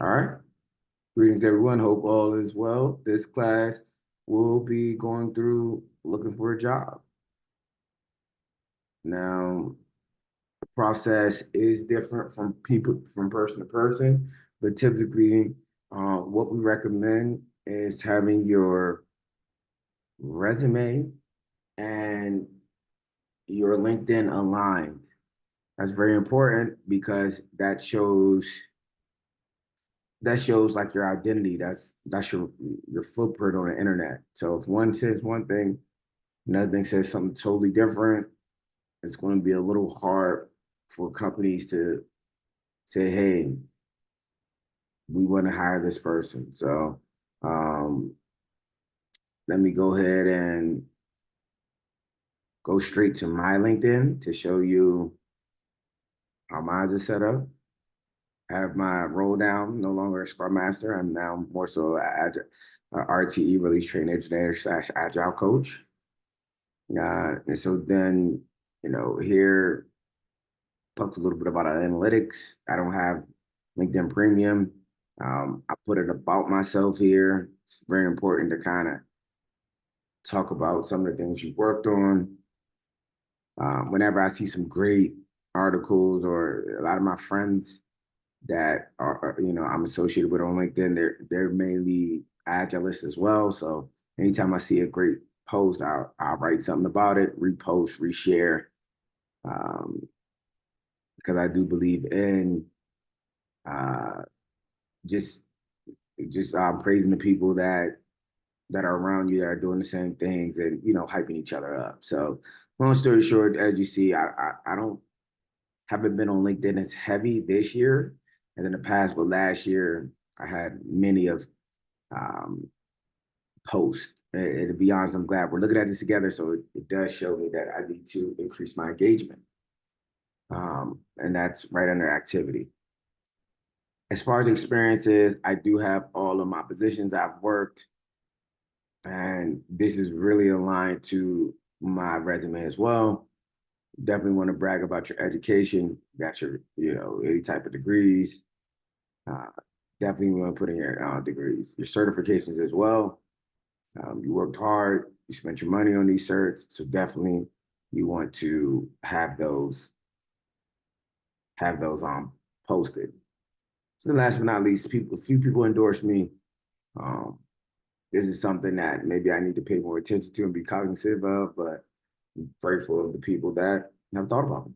All right. Greetings, everyone. Hope all is well. This class will be going through looking for a job. Now, the process is different from people from person to person, but typically, what we recommend is having your resume and your LinkedIn aligned. That's very important because that shows like your identity. That's your footprint on the internet. So if one says one thing, another thing says something totally different, it's going to be a little hard for companies to say, "Hey, we want to hire this person." So um, let me go ahead and go straight to my LinkedIn to show you how mine is set up. I have my role down, no longer a Scrum Master. I'm now more so RTE, Release Train Engineer / Agile Coach. And so then, here talked a little bit about analytics. I don't have LinkedIn Premium. I put it about myself here. It's very important to kind of talk about some of the things you worked on. Whenever I see some great articles or a lot of my friends that I'm associated with on LinkedIn, they're mainly agilists as well. So anytime I see a great post, I'll write something about it, repost, reshare, um, because I do believe in uh, just praising the people that are around you that are doing the same things and hyping each other up. So long story short, as you see, I don't haven't been on LinkedIn as heavy this year as in the past, but last year I had many of um, posts. And to be honest, I'm glad we're looking at this together. So it does show me that I need to increase my engagement. And that's right under activity. As far as experiences, I do have all of my positions I've worked, and this is really aligned to my resume as well. Definitely want to brag about your education, got your, any type of degrees. Uh, Definitely want to put in your degrees, your certifications as well. You worked hard, you spent your money on these certs, so definitely you want to have those posted. So last but not least, a few people endorsed me. Um, this is something that maybe I need to pay more attention to and be cognizant of, but I'm grateful of the people that have thought about me.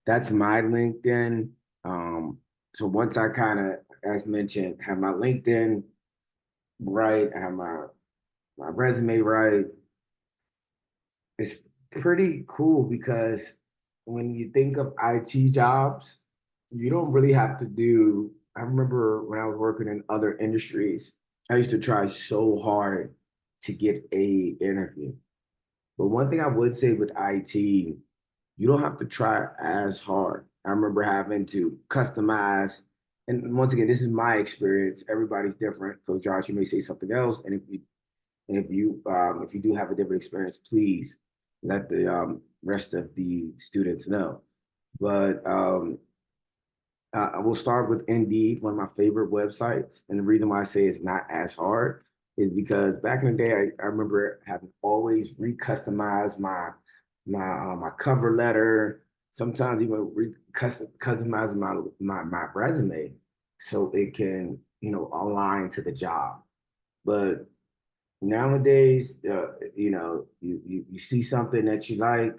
That's my LinkedIn. Um, so once I kind of, as mentioned, have my LinkedIn right, I have my resume right, it's pretty cool because when you think of IT jobs, you don't really have to do. I remember when I was working in other industries, I used to try so hard to get a interview. But one thing I would say with IT, you don't have to try as hard. I remember having to customize, and once again, this is my experience. Everybody's different. Coach Josh, you may say something else, and if you do have a different experience, please let the rest of the students know. But I will start with Indeed, one of my favorite websites. And the reason why I say it's not as hard is because back in the day, I remember having always recustomized my cover letter, sometimes even customize my resume so it can align to the job. But nowadays, you see something that you like,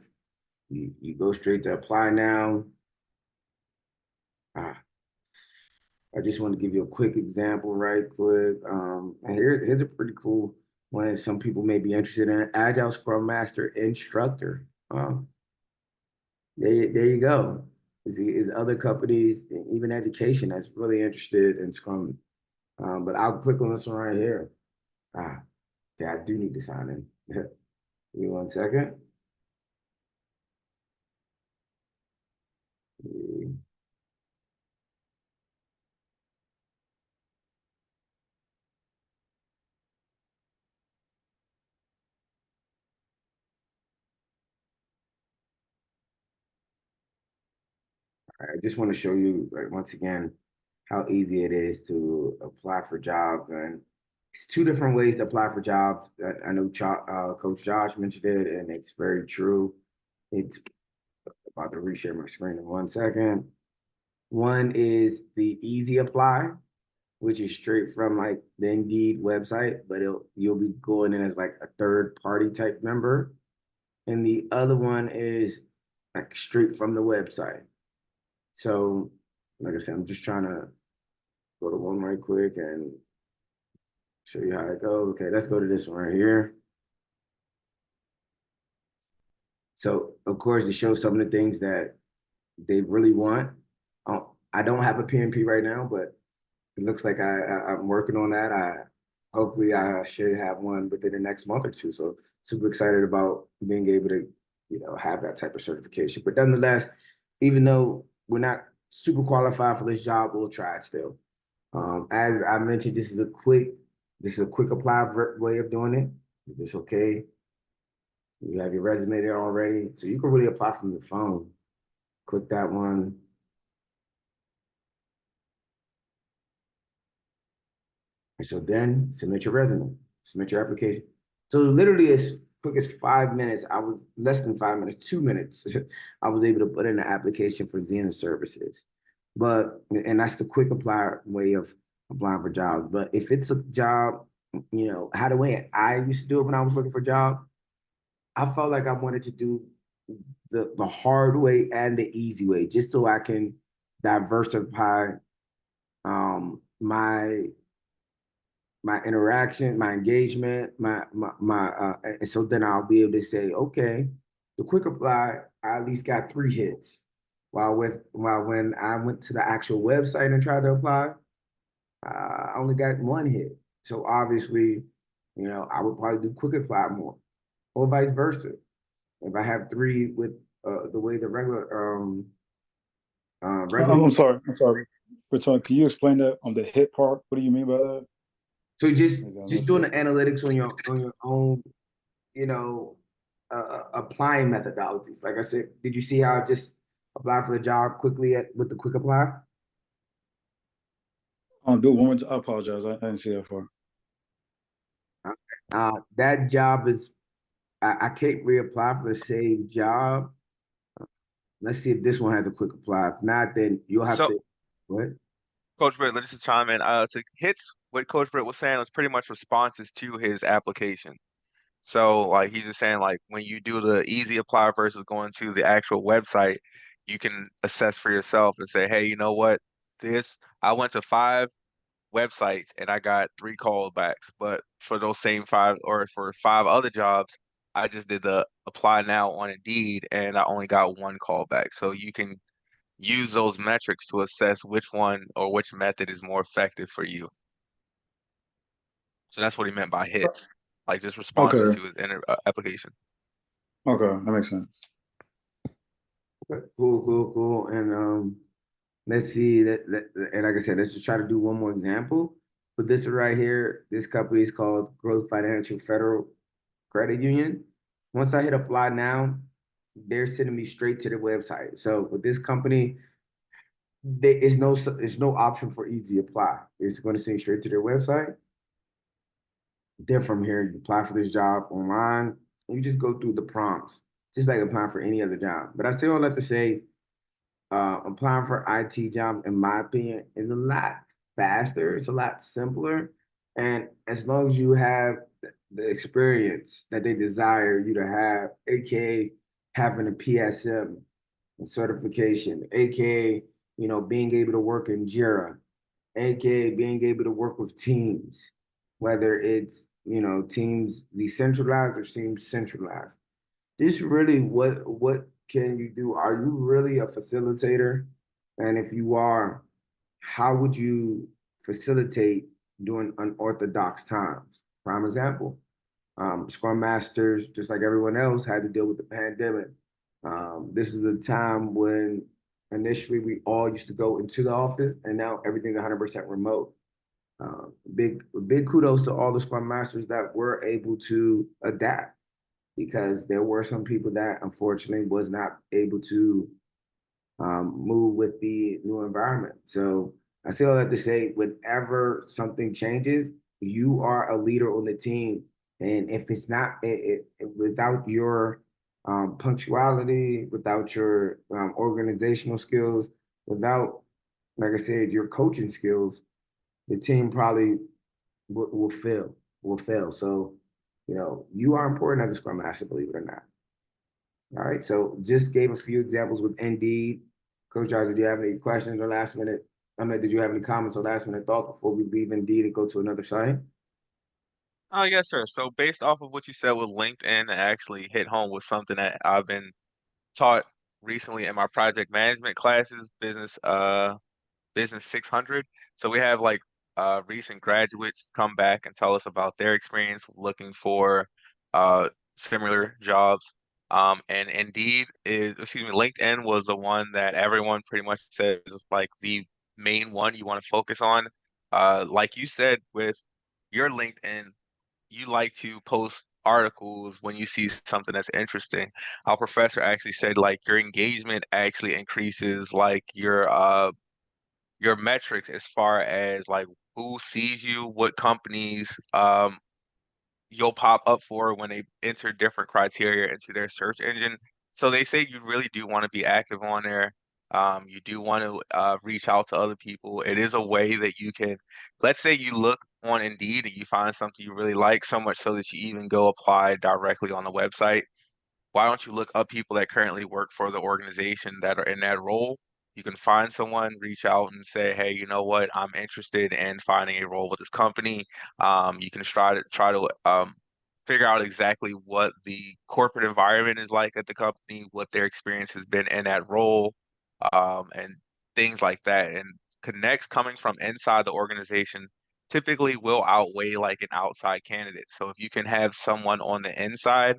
you go straight to apply now. Ah, I just want to give you a quick example, right quick. And here's a pretty cool one that some people may be interested in. Agile Scrum Master Instructor. There you go. Is other companies, even education, that's really interested in Scrum. But I'll click on this one right here. Ah, yeah, I do need to sign in. Give me 1 second. I just want to show you, like, once again, how easy it is to apply for jobs. And it's two different ways to apply for jobs. I know Coach Josh mentioned it, and it's very true. It's about to reshare my screen in 1 second. One is the easy apply, which is straight from like the Indeed website, but you'll be going in as like a third party type member. And the other one is like straight from the website. So, like I said, I'm just trying to go to one right quick and show you how it goes. Okay, let's go to this one right here. So, of course, it shows some of the things that they really want. I don't have a PNP right now, but it looks like I'm working on that. Hopefully I should have one within the next month or two. So super excited about being able to, have that type of certification. But nonetheless, even though we're not super qualified for this job, we'll try it still. As I mentioned, this is a quick apply way of doing it. It's okay. You have your resume there already, so you can really apply from your phone. Click that one. And so then submit your resume, submit your application. So literally as quick as 5 minutes, I was less than 5 minutes, 2 minutes, I was able to put in an application for Xena services. And that's the quick apply way of applying for jobs. But if it's a job, how the way I used to do it when I was looking for a job, I felt like I wanted to do the hard way and the easy way, just so I can diversify my interaction, my engagement, and so then I'll be able to say, okay, the quick apply, I at least got 3 hits. While when I went to the actual website and tried to apply, I only got 1 hit. So obviously, I would probably do quick apply more, or vice versa. If I have 3 with the way the regular. I'm sorry. I'm sorry. Return. Can you explain that on the hit part? What do you mean by that? So just Maybe I just missed doing it. the analytics on your own, applying methodologies. Like I said, did you see how I just applied for the job quickly with the quick apply? Do it one more time. I apologize. I didn't see that part. That job is I can't reapply for the same job. Let's see if this one has a quick apply. If not, then you'll have So, to what? Coach Britt, let's just chime in. To hits what Coach Britt was saying was pretty much responses to his application. So, like, he's just saying, like, when you do the easy apply versus going to the actual website, you can assess for yourself and say, hey, you know what? I went to 5 websites and I got 3 callbacks, but for those same 5 or for 5 other jobs, I just did the apply now on Indeed and I only got 1 callback. So you can use those metrics to assess which one or which method is more effective for you. So that's what he meant by hits, like just responses Okay. to his application. Okay. That makes sense. Cool. And let's see and like I said, let's just try to do one more example. But this right here, this company is called Growth Financial Federal Credit Union. Once I hit apply now, they're sending me straight to the website. So with this company, there's no option for easy apply. It's going to send you straight to their website. Then from here, you apply for this job online. You just go through the prompts, just like applying for any other job. But I still like to say, applying for IT jobs, in my opinion, is a lot faster. It's a lot simpler, and as long as you have the experience that they desire you to have, aka having a PSM certification, aka being able to work in Jira, aka being able to work with teams, whether it's teams decentralized or teams centralized. This really what can you do? Are you really a facilitator? And if you are, how would you facilitate during unorthodox times? Prime example, Scrum Masters, just like everyone else, had to deal with the pandemic. This is a time when initially we all used to go into the office, and now everything's 100% remote. Big kudos to all the Scrum Masters that were able to adapt, because there were some people that unfortunately was not able to move with the new environment. So I say all that to say, whenever something changes, you are a leader on the team, and if it's not without your punctuality, without your organizational skills, without, like I said, your coaching skills, the team probably will fail. Will fail. So, you are important as a scrum master, believe it or not. All right. So, just gave a few examples with Indeed. Coach Josh, do you have any questions or last minute? I mean, did you have any comments or last minute thoughts before we leave Indeed and go to another site? Oh, yes, sir. So based off of what you said with LinkedIn, it actually hit home with something that I've been taught recently in my project management classes, Business 600. So we have like recent graduates come back and tell us about their experience looking for similar jobs. And LinkedIn was the one that everyone pretty much says is like the main one you want to focus on. Like you said with your LinkedIn, you like to post articles when you see something that's interesting. Our professor actually said like your engagement actually increases like your metrics as far as like who sees you, what companies you'll pop up for when they enter different criteria into their search engine. So they say you really do want to be active on there. You do want to reach out to other people. It is a way that you can, let's say you look on Indeed and you find something you really like so much so that you even go apply directly on the website. Why don't you look up people that currently work for the organization that are in that role? You can find someone, reach out and say, hey, you know what? I'm interested in finding a role with this company. You can try to figure out exactly what the corporate environment is like at the company, what their experience has been in that role, and things like that. And connects coming from inside the organization typically will outweigh like an outside candidate. So if you can have someone on the inside,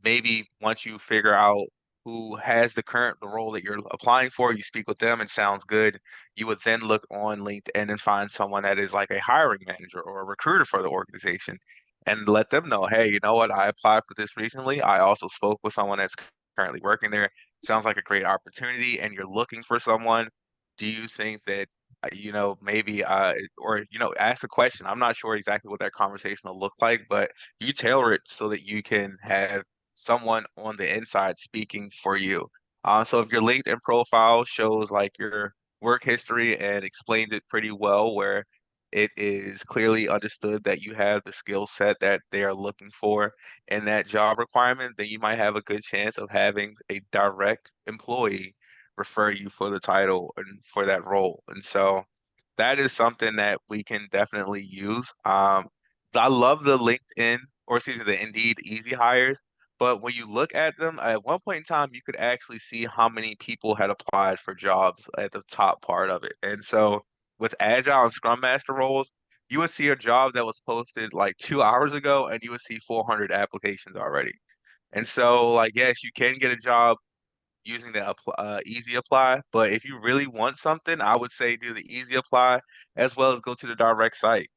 maybe once you figure out who has the role that you're applying for, you speak with them and sounds good. You would then look on LinkedIn and find someone that is like a hiring manager or a recruiter for the organization and let them know, hey, you know what? I applied for this recently. I also spoke with someone that's currently working there. Sounds like a great opportunity, and you're looking for someone. Do you think that maybe or ask a question. I'm not sure exactly what that conversation will look like, but you tailor it so that you can have someone on the inside speaking for you. So if your LinkedIn profile shows like your work history and explains it pretty well, where it is clearly understood that you have the skill set that they are looking for in that job requirement, then you might have a good chance of having a direct employee refer you for the title and for that role. And so that is something that we can definitely use. I love the LinkedIn or excuse me, the Indeed easy hires. But when you look at them, at one point in time, you could actually see how many people had applied for jobs at the top part of it. And so with Agile and Scrum Master roles, you would see a job that was posted like 2 hours ago, and you would see 400 applications already. And so, like, yes, you can get a job using the easy apply. But if you really want something, I would say do the easy apply as well as go to the direct site.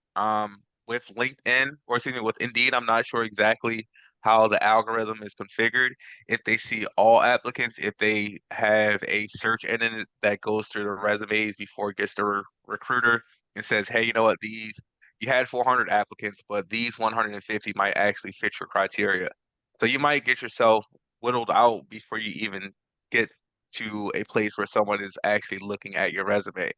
With LinkedIn or excuse me, with Indeed, I'm not sure exactly how the algorithm is configured. If they see all applicants, if they have a search engine that goes through the resumes before it gets to recruiter and says, hey, you know what, you had 400 applicants, but these 150 might actually fit your criteria. So you might get yourself whittled out before you even get to a place where someone is actually looking at your resume.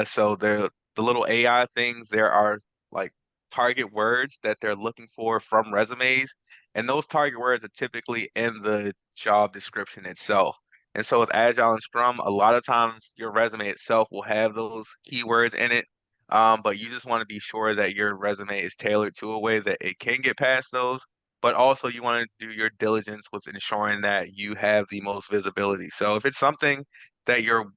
So the little AI things, there are like target words that they're looking for from resumes, and those target words are typically in the job description itself. And so with Agile and Scrum, a lot of times your resume itself will have those keywords in it. But you just want to be sure that your resume is tailored to a way that it can get past those, but also you want to do your diligence with ensuring that you have the most visibility. So if it's something that you'd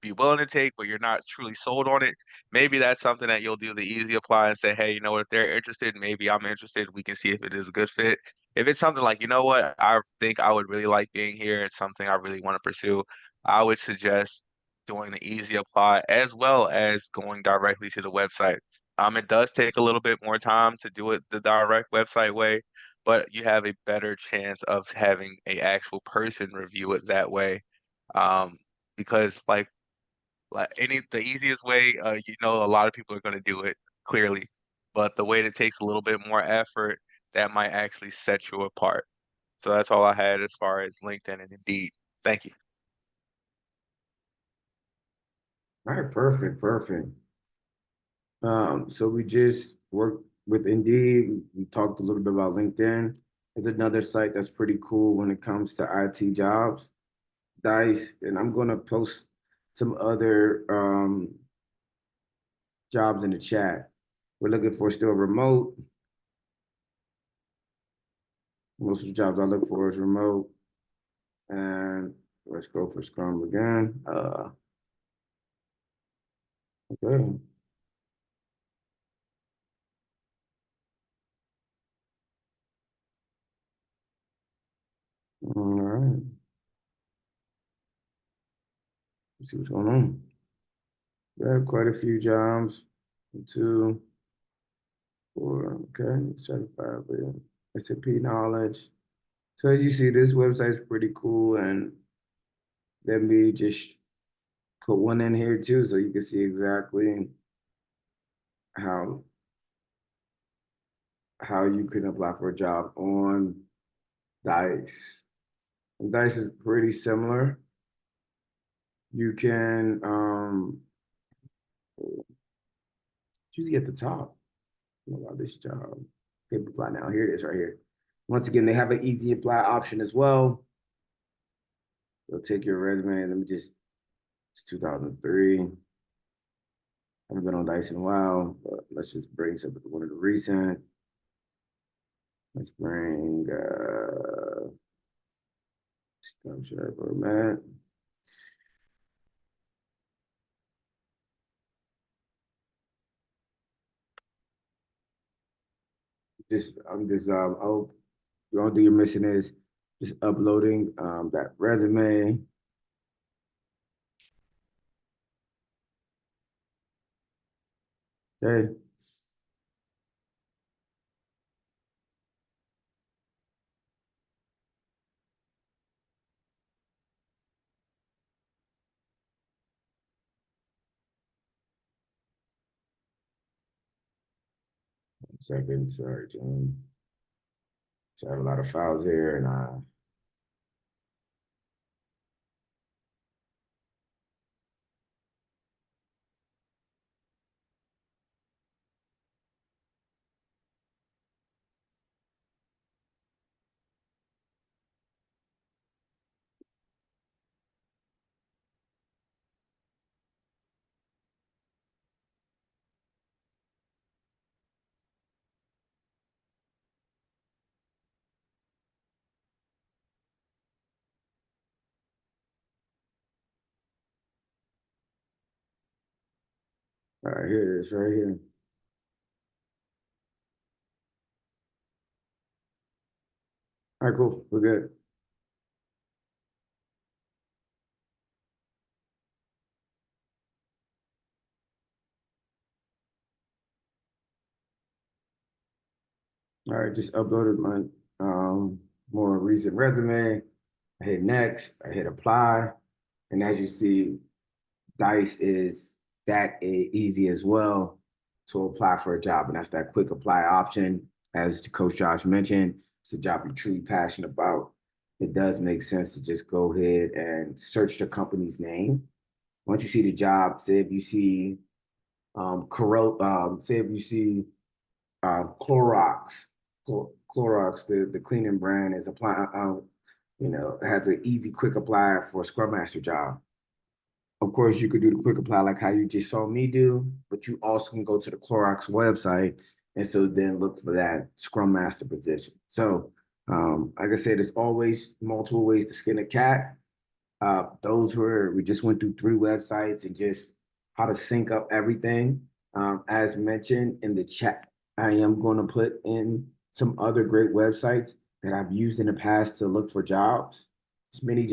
be willing to take, but you're not truly sold on it, maybe that's something that you'll do the easy apply and say, hey, you know what, if they're interested, maybe I'm interested. We can see if it is a good fit. If it's something like, you know what, I think I would really like being here, it's something I really want to pursue, I would suggest doing the easy apply as well as going directly to the website. It does take a little bit more time to do it the direct website way, but you have a better chance of having a actual person review it that way. Um, because like Like the easiest way, a lot of people are going to do it clearly, but the way that takes a little bit more effort, that might actually set you apart. So that's all I had as far as LinkedIn and Indeed. Thank you. All right, perfect, perfect. So we just worked with Indeed. We talked a little bit about LinkedIn. It's another site that's pretty cool when it comes to IT jobs. Dice, and I'm gonna post some other jobs in the chat. We're looking for still remote. Most of the jobs I look for is remote. And let's go for Scrum again. Okay. All right. Let's see what's going on. We have quite a few jobs. 2, 4. Okay. Let's try to find SAP knowledge. So as you see, this website is pretty cool, and let me just put one in here too, so you can see exactly how you can apply for a job on Dice. And Dice is pretty similar. You can choose at the top. About this job. Okay, apply now. Here it is right here. Once again, they have an easy apply option as well. They'll take your resume. Let me just, it's 2003. I haven't been on Dice in a while, but let's just bring something one of the recent. Let's bring stop share format. I'm just oh, the only thing you're missing is just uploading that resume. Okay. Second, sorry, John. So I have a lot of files here, and all right, here it is, right here. All right, cool, we're good. All right, just uploaded my more recent resume. I hit next, I hit apply, and as you see, Dice is that easy as well to apply for a job, and that's that quick apply option. As Coach Josh mentioned, it's a job you're truly passionate about. It does make sense to just go ahead and search the company's name. Once you see the job, say if you see say if you see Clorox, Clorox, the cleaning brand is applying, has an easy, quick apply for a Scrum Master job. Of course, you could do the quick apply like how you just saw me do, but you also can go to the Clorox website and so then look for that Scrum Master position. So, like I said, there's always multiple ways to skin a cat. We just went through 3 websites and just how to sync up everything. As mentioned in the chat, I am going to put in some other great websites that I've used in the past to look for jobs. As many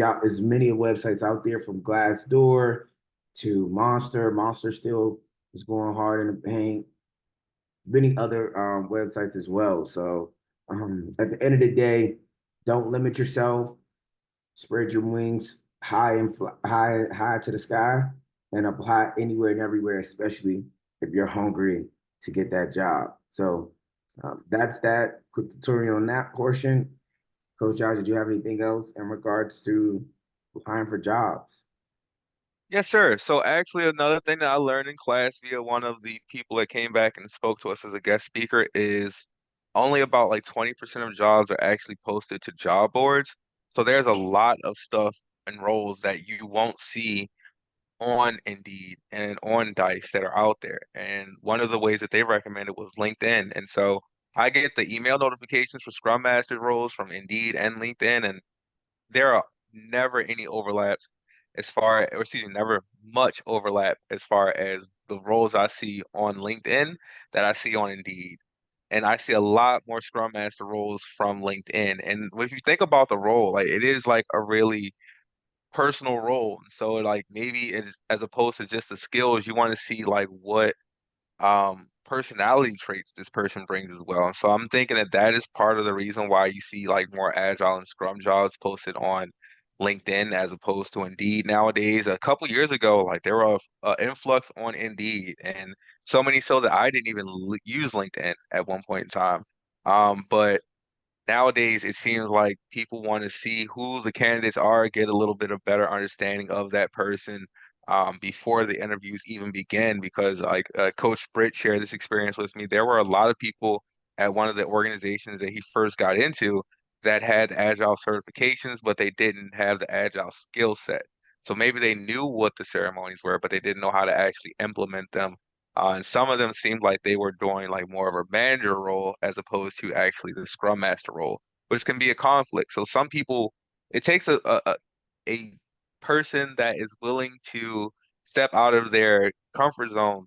websites out there from Glassdoor to Monster. Monster still is going hard in the paint. Many other websites as well. So at the end of the day, don't limit yourself. Spread your wings high and high to the sky, and apply anywhere and everywhere, especially if you're hungry to get that job. So that's that quick tutorial on that portion. Coach Josh, did you have anything else in regards to applying for jobs? Yes, sir. So actually, another thing that I learned in class via one of the people that came back and spoke to us as a guest speaker is only about like 20% of jobs are actually posted to job boards. So there's a lot of stuff and roles that you won't see on Indeed and on Dice that are out there. And one of the ways that they recommended was LinkedIn. And so I get the email notifications for Scrum Master roles from Indeed and LinkedIn, and there are never any overlaps as far, or excuse me, never much overlap as far as the roles I see on LinkedIn that I see on Indeed. And I see a lot more Scrum Master roles from LinkedIn. And if you think about the role, like it is like a really personal role. And so like maybe it's as opposed to just the skills, you want to see like what personality traits this person brings as well. And so I'm thinking that that is part of the reason why you see like more agile and scrum jobs posted on LinkedIn as opposed to Indeed nowadays. A couple years ago, like there were a influx on Indeed, and so many so that I didn't even use LinkedIn at one point in time. But nowadays it seems like people want to see who the candidates are, get a little bit of better understanding of that person before the interviews even begin. Because like Coach Britt shared this experience with me, there were a lot of people at one of the organizations that he first got into that had agile certifications, but they didn't have the agile skill set. So maybe they knew what the ceremonies were, but they didn't know how to actually implement them. And some of them seemed like they were doing like more of a manager role as opposed to actually the scrum master role, which can be a conflict. So some people, it takes a person that is willing to step out of their comfort zone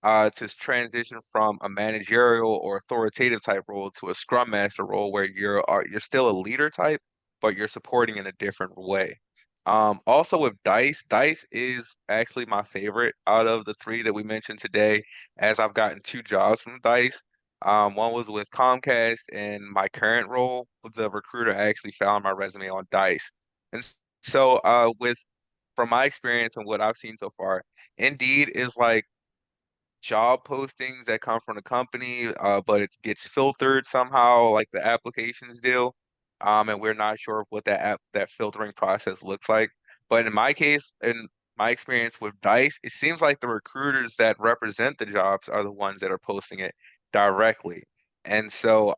to transition from a managerial or authoritative type role to a scrum master role where you're still a leader type, but you're supporting in a different way. Also with Dice, Dice is actually my favorite out of the three that we mentioned today, as I've gotten two jobs from Dice. One was with Comcast, and my current role, the recruiter actually found my resume on Dice. And so, with from my experience and what I've seen so far, Indeed is like job postings that come from the company, but it gets filtered somehow, like the applications do. And we're not sure of what that filtering process looks like. But in my case, in my experience with Dice, it seems like the recruiters that represent the jobs are the ones that are posting it directly. And so,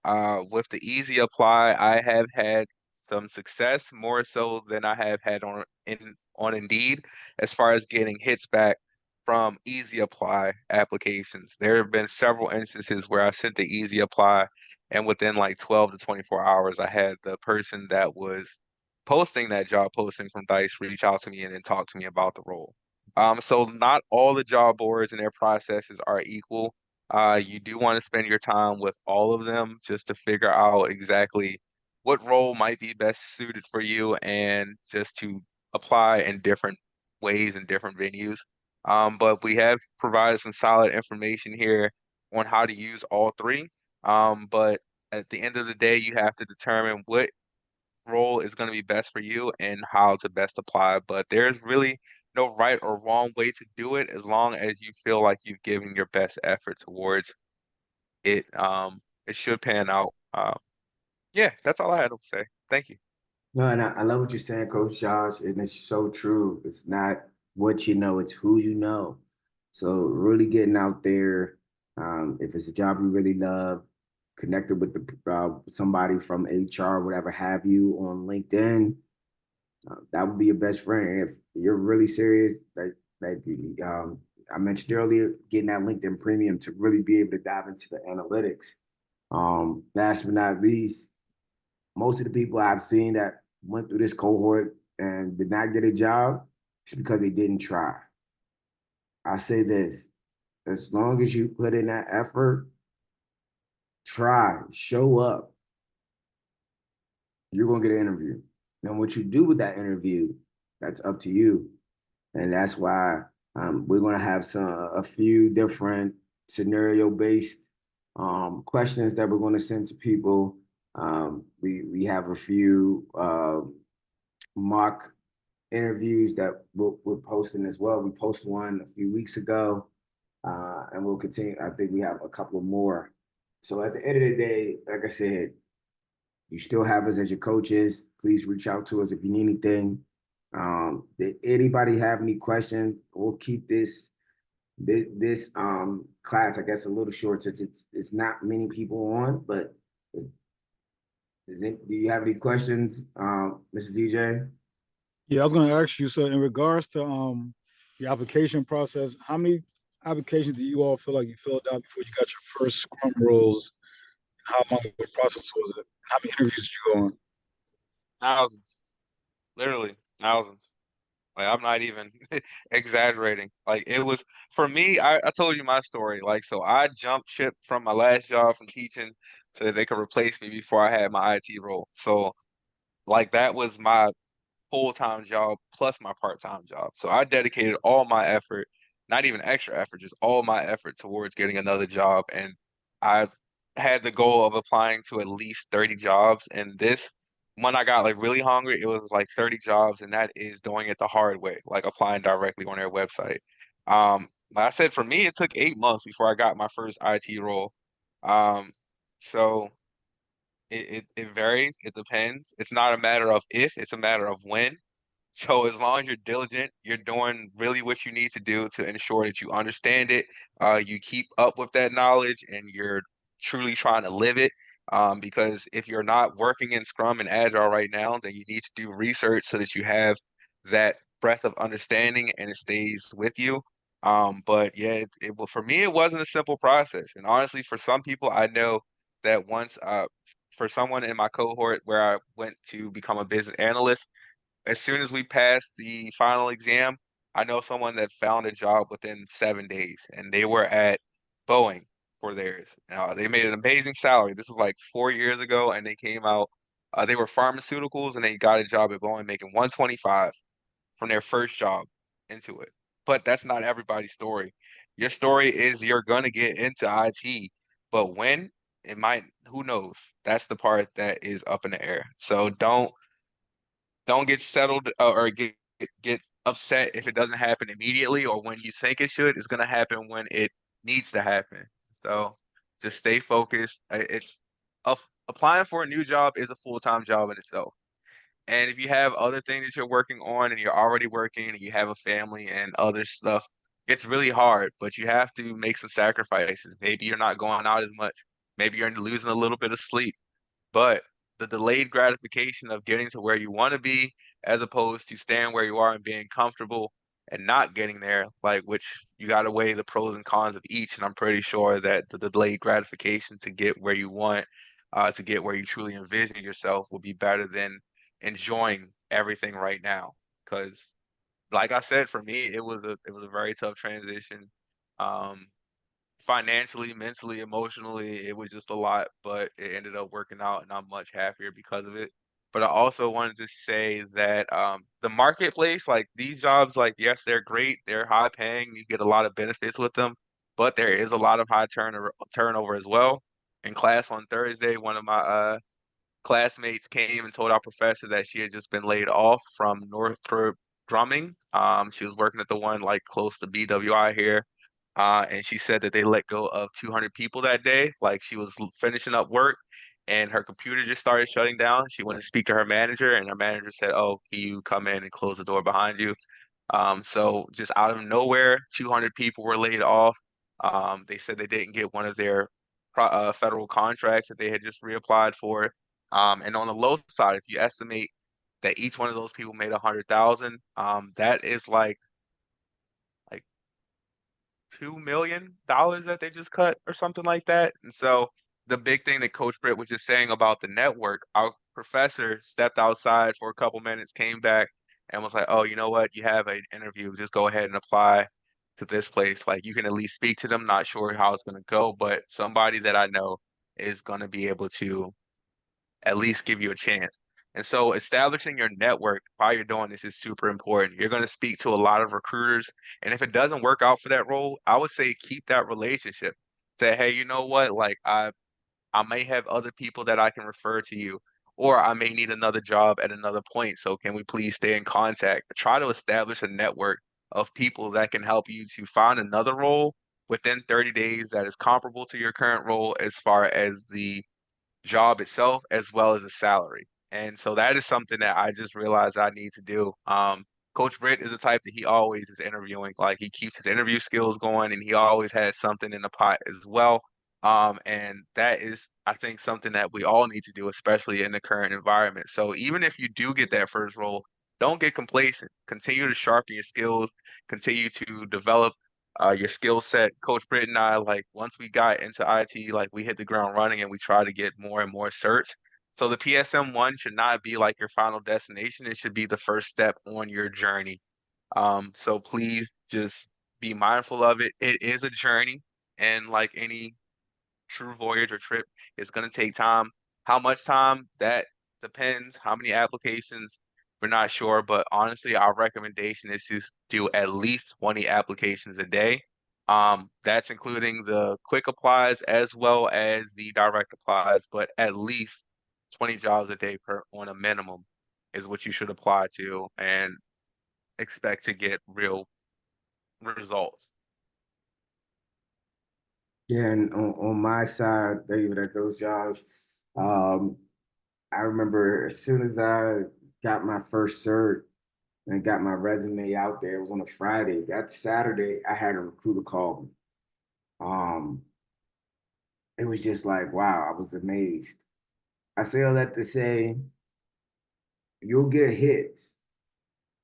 with the easy apply, I have had some success, more so than I have had on Indeed, as far as getting hits back from easy apply applications. There have been several instances where I sent the easy apply, and within like 12 to 24 hours, I had the person that was posting that job posting from Dice reach out to me and then talk to me about the role. So not all the job boards and their processes are equal. You do want to spend your time with all of them just to figure out exactly what role might be best suited for you and just to apply in different ways and different venues. But we have provided some solid information here on how to use all three. But at the end of the day, you have to determine what role is going to be best for you and how to best apply. But there's really no right or wrong way to do it as long as you feel like you've given your best effort towards it. It should pan out. Yeah, that's all I had to say. Thank you. No, and I love what you're saying, Coach Josh, and it's so true. It's not what you know, it's who you know. So really getting out there, if it's a job you really love, connected with the somebody from HR, whatever have you, on LinkedIn, that would be your best friend. If you're really serious, I mentioned earlier, getting that LinkedIn Premium to really be able to dive into the analytics. Last but not least, most of the people I've seen that went through this cohort and did not get a job, it's because they didn't try. I say this, as long as you put in that effort, try, show up, you're gonna get an interview. Now, what you do with that interview, that's up to you. And that's why we're gonna have a few different scenario-based questions that we're gonna send to people. We have a few mock interviews that we're posting as well. We posted one a few weeks ago, and we'll continue. I think we have a couple more. So at the end of the day, like I said, you still have us as your coaches. Please reach out to us if you need anything. Did anybody have any questions? We'll keep this class, I guess, a little short since it's not many people on. But do you have any questions, Mr. DJ? Yeah, I was going to ask you. So, in regards to the application process, how many applications do you all feel like you filled out before you got your first Scrum roles? How long of a process was it? How many interviews did you go on? Thousands, literally thousands. Like I'm not even exaggerating. Like it was for me, I told you my story. Like so I jumped ship from my last job from teaching so that they could replace me before I had my IT role. So like that was my full-time job plus my part-time job. So I dedicated all my effort, not even extra effort, just all my effort towards getting another job. And I had the goal of applying to at least 30 jobs. And this, when I got like really hungry, it was like 30 jobs, and that is doing it the hard way, like applying directly on their website. Like I said, for me, it took 8 months before I got my first IT role. Um, so it varies. It depends. It's not a matter of if, it's a matter of when. So as long as you're diligent, you're doing really what you need to do to ensure that you understand it, you keep up with that knowledge, and you're truly trying to live it. Because if you're not working in Scrum and Agile right now, then you need to do research so that you have that breadth of understanding and it stays with you. But yeah, for me, it wasn't a simple process. And honestly, for some people, I know that once, for someone in my cohort where I went to become a business analyst, as soon as we passed the final exam, I know someone that found a job within 7 days, and they were at Boeing for theirs. They made an amazing salary. This was like 4 years ago, and they came out. They were pharmaceuticals, and they got a job at Boeing making 125 from their first job into it. But that's not everybody's story. Your story is you're gonna get into IT, but when it might, who knows? That's the part that is up in the air. So don't get settled or get upset if it doesn't happen immediately or when you think it should. It's gonna happen when it needs to happen. So just stay focused. It's applying for a new job is a full-time job in itself. And if you have other things that you're working on and you're already working and you have a family and other stuff, it's really hard, but you have to make some sacrifices. Maybe you're not going out as much. Maybe you're losing a little bit of sleep. But the delayed gratification of getting to where you want to be, as opposed to staying where you are and being comfortable and not getting there, like which you got to weigh the pros and cons of each. And I'm pretty sure that the delayed gratification to get where you want, to get where you truly envision yourself, will be better than enjoying everything right now. Because, like I said, for me, it was a very tough transition. Um, Financially, mentally, emotionally, it was just a lot, but it ended up working out, and I'm much happier because of it. But I also wanted to say that the marketplace, like these jobs, like yes, they're great, they're high paying, you get a lot of benefits with them, but there is a lot of high turnover as well. In class on Thursday, one of my classmates came and told our professor that she had just been laid off from Northrop Drumming. She was working at the one like close to BWI here. And she said that they let go of 200 people that day. Like she was finishing up work and her computer just started shutting down. She went to speak to her manager, and her manager said, "Oh, can you come in and close the door behind you?" So just out of nowhere, 200 people were laid off. They said they didn't get one of their federal contracts that they had just reapplied for. And on the low side, if you estimate that each one of those people made 100,000, that is like $2 million that they just cut or something like that. And so the big thing that Coach Britt was just saying about the network, our professor stepped outside for a couple minutes, came back and was like, "Oh, you know what? You have an interview. Just go ahead and apply to this place. Like you can at least speak to them. Not sure how it's going to go, but somebody that I know is going to be able to at least give you a chance." And so establishing your network while you're doing this is super important. You're going to speak to a lot of recruiters. And if it doesn't work out for that role, I would say keep that relationship. Say, hey, you know what? Like I may have other people that I can refer to you. or I may need another job at another point. So can we please stay in contact? Try to establish a network of people that can help you to find another role within 30 days that is comparable to your current role as far as the job itself as well as the salary. And so that is something that I just realized I need to do. Coach Britt is the type that he always is interviewing. Like he keeps his interview skills going and he always has something in the pot as well. And that is, I think, something that we all need to do, especially in the current environment. So even if you do get that first role, don't get complacent. Continue to sharpen your skills, continue to develop your skill set. Coach Britt and I, like once we got into IT, like we hit the ground running and we try to get more and more certs. So the PSM1 should not be like your final destination. It should be the first step on your journey. So please just be mindful of it. It is a journey, and like any true voyage or trip, it's going to take time. How much time? That depends. How many applications? We're not sure, but honestly, our recommendation is to do at least 20 applications a day. That's including the quick applies as well as the direct applies, but at least 20 jobs a day per on a minimum is what you should apply to and expect to get real results. Yeah, and on my side, David, at those jobs, um, I remember as soon as I got my first cert and got my resume out there, it was on a Friday. That Saturday, I had a recruiter call me. Um, it was just like, wow, I was amazed. I say all that to say you'll get hits,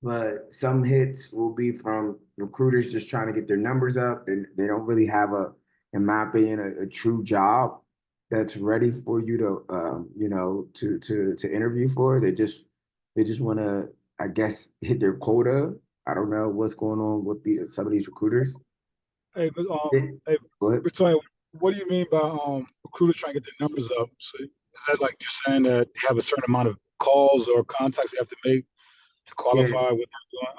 but some hits will be from recruiters just trying to get their numbers up, and they don't really have in my opinion, a true job that's ready for you to, to interview for. They just want to, I guess, hit their quota. I don't know what's going on with some of these recruiters. Hey, but It, hey, but Victoria, what do you mean by recruiters trying to get their numbers up? So is that like you're saying that they have a certain amount of calls or contacts they have to make to yeah, qualify what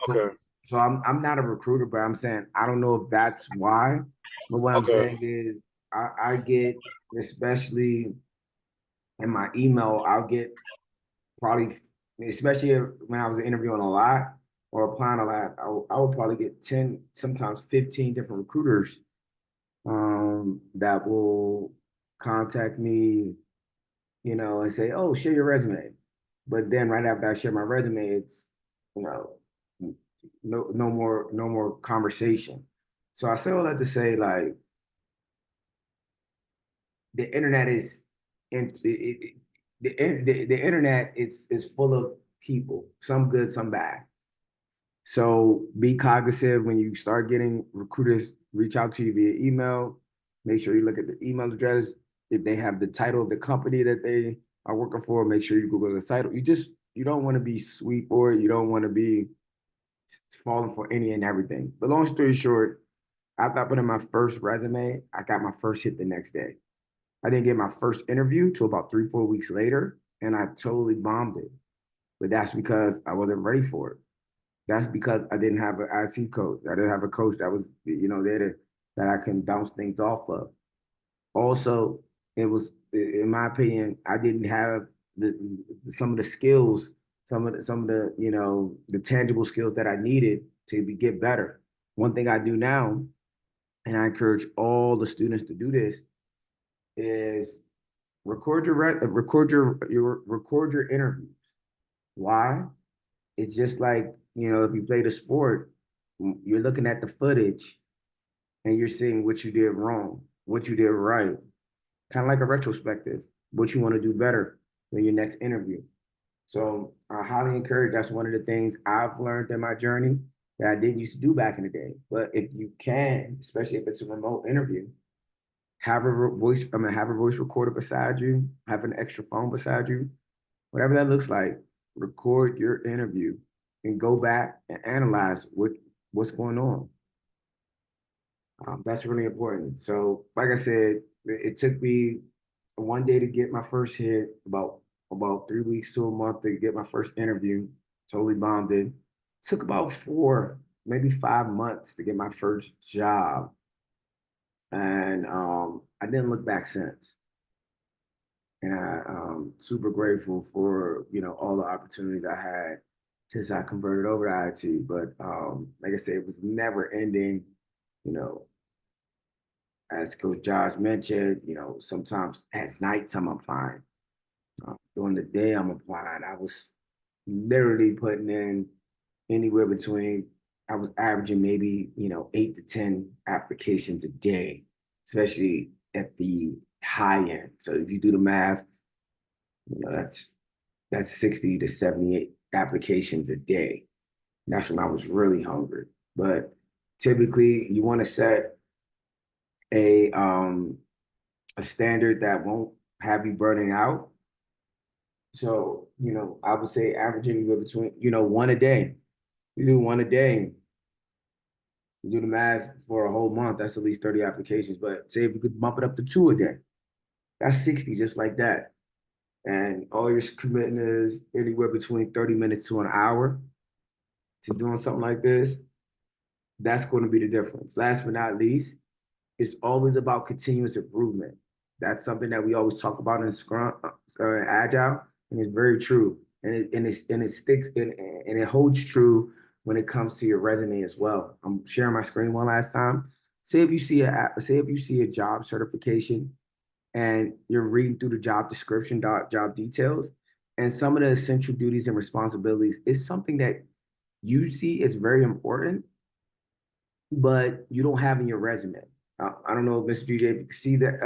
they're doing? so, so I'm not a recruiter, but I'm saying I don't know if that's why. But what I'm Okay, saying is I get, especially in my email, I'll get probably, especially when I was interviewing a lot or applying a lot, I would probably get 10, sometimes 15 different recruiters that will contact me, and say, oh, share your resume. But then right after I share my resume, it's, you know, no more conversation. So I say all that to say, like, the internet is, the internet is full of people, some good, some bad. So be cognizant when you start getting recruiters reach out to you via email. Make sure you look at the email address. If they have the title of the company that they are working for, make sure you Google the title. You don't want to be sweet for it. You don't want to be falling for any and everything. But long story short, after I put in my first resume, I got my first hit the next day. I didn't get my first interview till about 3, 4 weeks later, and I totally bombed it. But that's because I wasn't ready for it. That's because I didn't have an IT coach. I didn't have a coach that was, there that I can bounce things off of. Also, it was, in my opinion, I didn't have the some of the skills, some of the the tangible skills that I needed to get better. One thing I do now, and I encourage all the students to do this, is record your interviews. Why? It's just like, if you played a sport, you're looking at the footage and you're seeing what you did wrong, what you did right, kind of like a retrospective, what you want to do better in your next interview. So I highly encourage, that's one of the things I've learned in my journey that I didn't used to do back in the day. But if you can, especially if it's a remote interview, have a voice recorder beside you, have an extra phone beside you, whatever that looks like, record your interview and go back and analyze what's going on. That's really important. So, like I said, it took me one day to get my first hit, about 3 weeks to a month to get my first interview. Totally bombed it. Took about 4, maybe 5 months to get my first job, and I didn't look back since. and super grateful for all the opportunities I had since I converted over to IT. But like I said, it was never ending. You know, as Coach Josh mentioned, sometimes at night I'm applying. During the day I'm applying. I was literally putting in anywhere between, I was averaging maybe 8 to 10 applications a day, especially at the high end. So if you do the math, that's 60 to 78 applications a day. And that's when I was really hungry. But typically you want to set a um a standard that won't have you burning out. So, I would say averaging anywhere between, one a day. You do one a day, you do the math for a whole month, that's at least 30 applications. But say if you could bump it up to two a day, that's 60 just like that. And all you're committing is anywhere between 30 minutes to an hour to doing something like this. That's going to be the difference. Last but not least, it's always about continuous improvement. That's something that we always talk about in Scrum, Agile, and it's very true. And it sticks and it holds true when it comes to your resume as well. I'm sharing my screen one last time. Say if you see a job certification and you're reading through the job description, job details, and some of the essential duties and responsibilities is something that you see is very important, but you don't have in your resume. I don't know if Mr. DJ can see that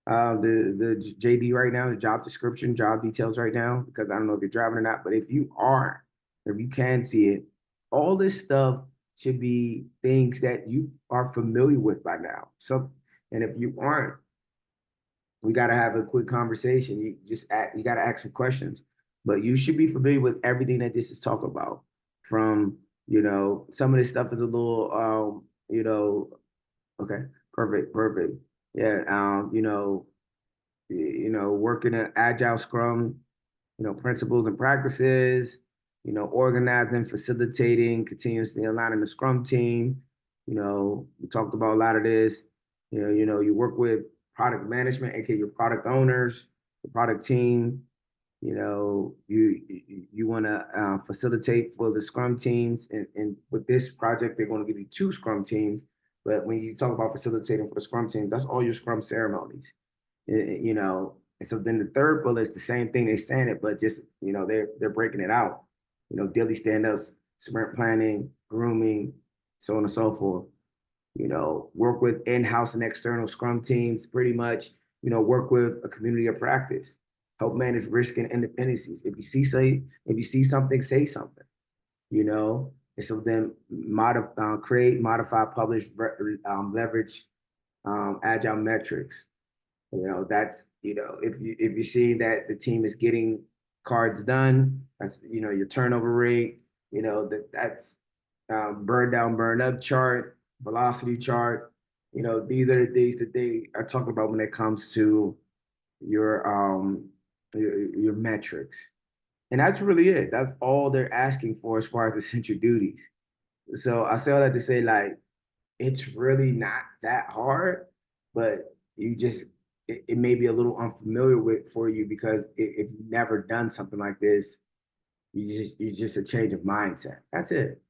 the JD right now, the job description, job details right now, because I don't know if you're driving or not, but if you are, if you can see it, all this stuff should be things that you are familiar with by now. So, and if you aren't, we got to have a quick conversation. You got to ask some questions, but you should be familiar with everything that this is talking about. From some of this stuff is a little okay, perfect, perfect. Yeah, working an agile scrum, principles and practices, organizing, facilitating, continuously aligning the scrum team. We talked about a lot of this. You work with product management, aka your product owners, the product team. You want to facilitate for the scrum teams, and with this project, they're going to give you two scrum teams. But when you talk about facilitating for the scrum team, that's all your scrum ceremonies. And so then the third bullet is the same thing they're saying it, but just they're breaking it out. Daily stand-ups, sprint planning, grooming, so on and so forth. Work with in-house and external scrum teams, pretty much, work with a community of practice, help manage risk and independencies. If you see something, say something, and so then create, modify, publish, leverage agile metrics. That's if you're seeing that the team is getting cards done, that's your turnover rate. That's burn down, burn up chart, velocity chart. These are the things that they are talking about when it comes to your your metrics, and that's really it. That's all they're asking for as far as essential duties. So I say all that to say, like, it's really not that hard, but it may be a little unfamiliar with for you because if you've never done something like this, it's just a change of mindset. That's it.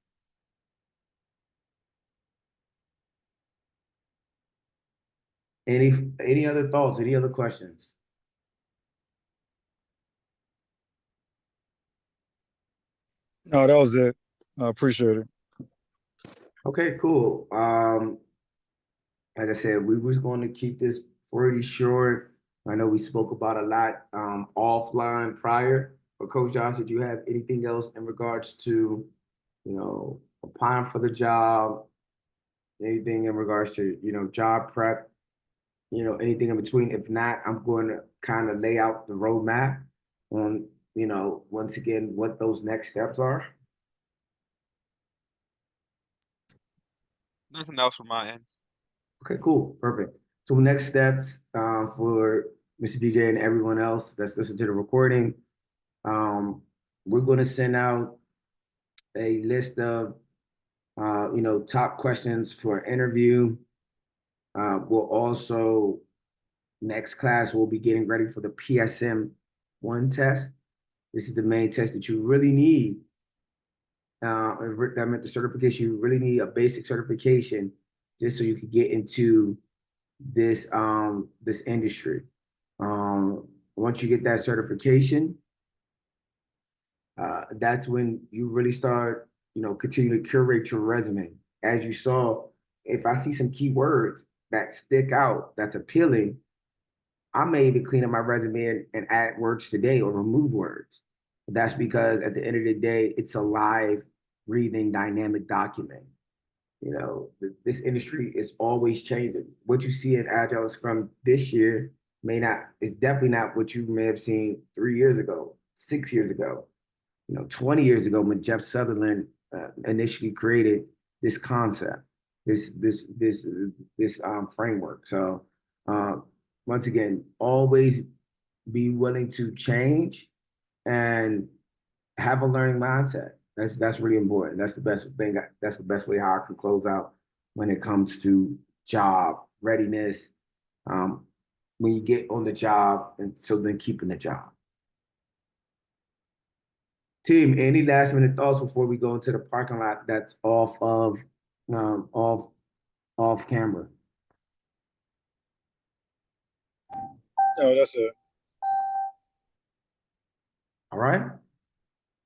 Any other thoughts? Any other questions? No, that was it. I appreciate it. Okay, cool. Like I said, we was going to keep this pretty short. I know we spoke about a lot offline prior. But Coach Josh, did you have anything else in regards to, applying for the job? Anything in regards to, job prep? Anything in between? If not, I'm going to kind of lay out the roadmap on, once again, what those next steps are. Nothing else from my end. Okay, cool, perfect. So next steps for Mr. DJ and everyone else that's listening to the recording, we're going to send out a list of top questions for interview. We'll also Next class, we'll be getting ready for the PSM-1 test. This is the main test that you really need. I meant the certification. You really need a basic certification just so you can get into this industry. Once you get that certification, that's when you really start, continue to curate your resume. As you saw, if I see some keywords that stick out, that's appealing, I may even clean up my resume and add words today or remove words. That's because at the end of the day, it's a live, breathing, dynamic document. This industry is always changing. What you see in Agile Scrum this year is definitely not what you may have seen 3 years ago, 6 years ago, 20 years ago when Jeff Sutherland initially created this concept, this framework. So once again, always be willing to change and have a learning mindset. That's really important. That's the best thing. That's the best way how I can close out when it comes to job readiness. When you get on the job, and so then keeping the job. Team, any last minute thoughts before we go into the parking lot that's off camera? No, that's it. All right.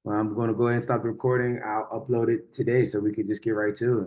Well, I'm going to go ahead and stop the recording. I'll upload it today so we can just get right to it.